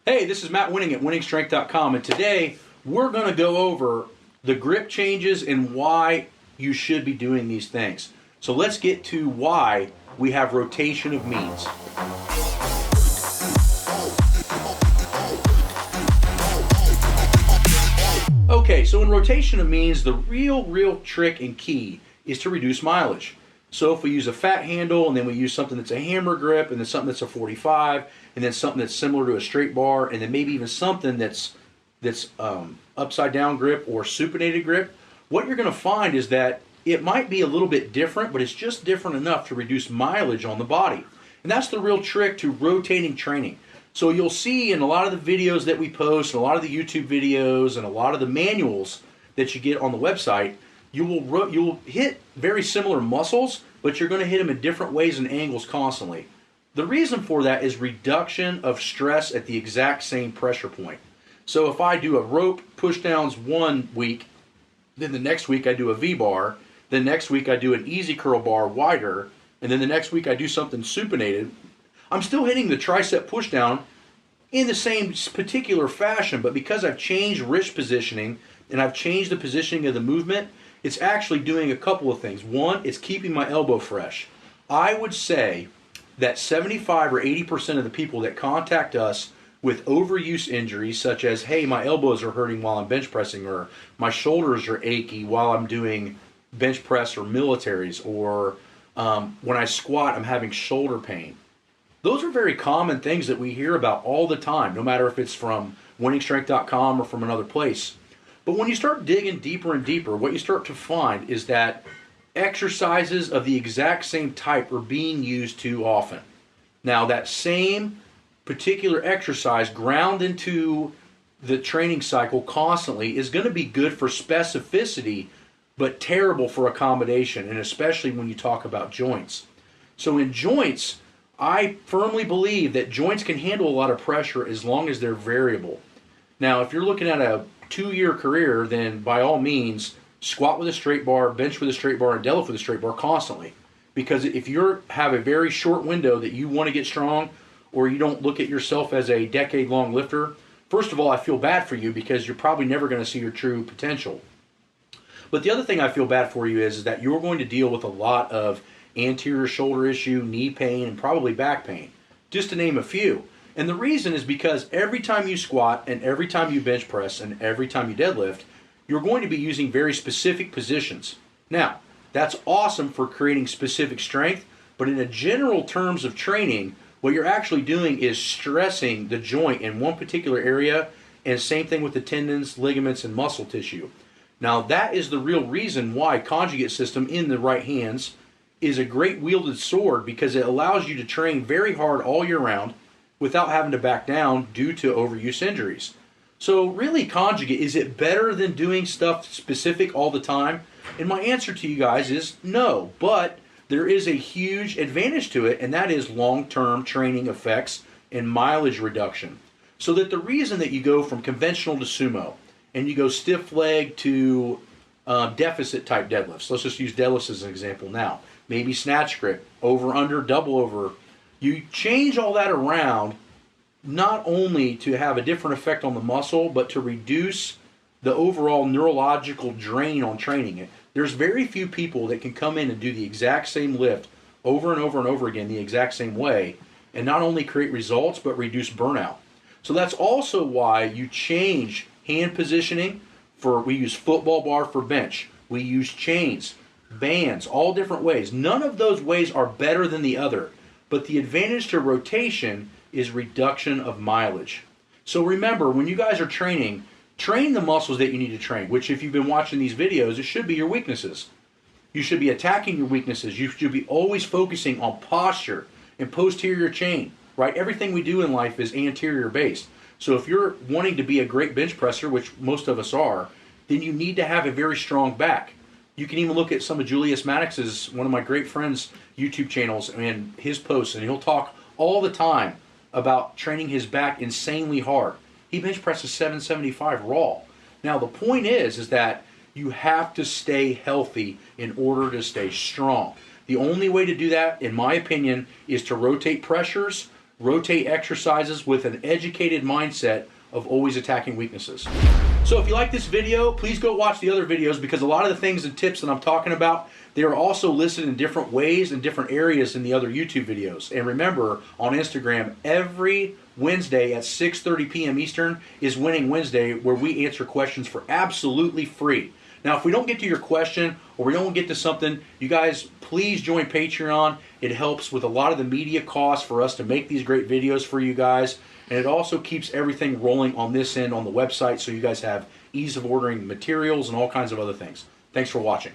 Hey, this is Matt Wenning at WenningStrength.com, and today we're going to go over the grip changes and why you should be doing these things. So let's get to why we have rotation of means. Okay, so in rotation of means, the real trick and key is to reduce mileage. So if we use a fat handle and then we use something that's a hammer grip and then something that's a 45 and then something that's similar to a straight bar and then maybe even something that's upside down grip or supinated grip, what you're going to find is that it might be a little bit different, but it's just different enough to reduce mileage on the body. And that's the real trick to rotating training. So you'll see in a lot of the videos that we post, and a lot of the YouTube videos, and a lot of the manuals that you get on the website, you'll hit very similar muscles, but you're going to hit them in different ways and angles constantly. The reason for that is reduction of stress at the exact same pressure point. So if I do a rope push downs one week, then the next week I do a V-bar, then next week I do an easy curl bar wider, and then the next week I do something supinated, I'm still hitting the tricep push down in the same particular fashion, but because I've changed wrist positioning and I've changed the positioning of the movement, it's actually doing a couple of things. One, it's keeping my elbow fresh. I would say that 75 or 80% of the people that contact us with overuse injuries, such as, hey, my elbows are hurting while I'm bench pressing, or my shoulders are achy while I'm doing bench press or militaries, or when I squat, I'm having shoulder pain. Those are very common things that we hear about all the time, no matter if it's from WenningStrength.com or from another place. But when you start digging deeper and deeper, what you start to find is that exercises of the exact same type are being used too often. Now, that same particular exercise ground into the training cycle constantly is going to be good for specificity, but terrible for accommodation, and especially when you talk about joints. So in joints, I firmly believe that joints can handle a lot of pressure as long as they're variable. Now, if you're looking at a 2-year career, then by all means, squat with a straight bar, bench with a straight bar, and deadlift with a straight bar constantly. Because if you have a very short window that you want to get strong, or you don't look at yourself as a decade-long lifter, first of all, I feel bad for you because you're probably never going to see your true potential. But the other thing I feel bad for you is that you're going to deal with a lot of anterior shoulder issue, knee pain, and probably back pain, just to name a few. And the reason is because every time you squat and every time you bench press and every time you deadlift, you're going to be using very specific positions. Now, that's awesome for creating specific strength, but in a general terms of training, what you're actually doing is stressing the joint in one particular area, and same thing with the tendons, ligaments, and muscle tissue. Now, that is the real reason why conjugate system in the right hands is a great wielded sword, because it allows you to train very hard all year round without having to back down due to overuse injuries. So really, conjugate, is it better than doing stuff specific all the time? And my answer to you guys is no, but there is a huge advantage to it, and that is long-term training effects and mileage reduction. So that the reason that you go from conventional to sumo, and you go stiff leg to deficit type deadlifts, let's just use deadlifts as an example now, maybe snatch grip, over, under, double over, you change all that around not only to have a different effect on the muscle, but to reduce the overall neurological drain on training it. There's very few people that can come in and do the exact same lift over and over and over again the exact same way and not only create results, but reduce burnout. So that's also why you change hand positioning. We use football bar for bench. We use chains, bands, all different ways. None of those ways are better than the other. But the advantage to rotation is reduction of mileage. So remember, when you guys are training, train the muscles that you need to train, which if you've been watching these videos, it should be your weaknesses. You should be attacking your weaknesses. You should be always focusing on posture and posterior chain, right? Everything we do in life is anterior based. So if you're wanting to be a great bench presser, which most of us are, then you need to have a very strong back. You can even look at some of Julius Maddox's, one of my great friends' YouTube channels and his posts, and he'll talk all the time about training his back insanely hard. He bench presses 775 raw. Now the point is that you have to stay healthy in order to stay strong. The only way to do that, in my opinion, is to rotate pressures, rotate exercises with an educated mindset of always attacking weaknesses. So if you like this video, please go watch the other videos, because a lot of the things and tips that I'm talking about, they are also listed in different ways and different areas in the other YouTube videos. And remember, on Instagram, every Wednesday at 6:30 p.m. Eastern is Winning Wednesday, where we answer questions for absolutely free. Now, if we don't get to your question or we don't get to something, you guys please join Patreon. It helps with a lot of the media costs for us to make these great videos for you guys. And it also keeps everything rolling on this end on the website, so you guys have ease of ordering materials and all kinds of other things. Thanks for watching.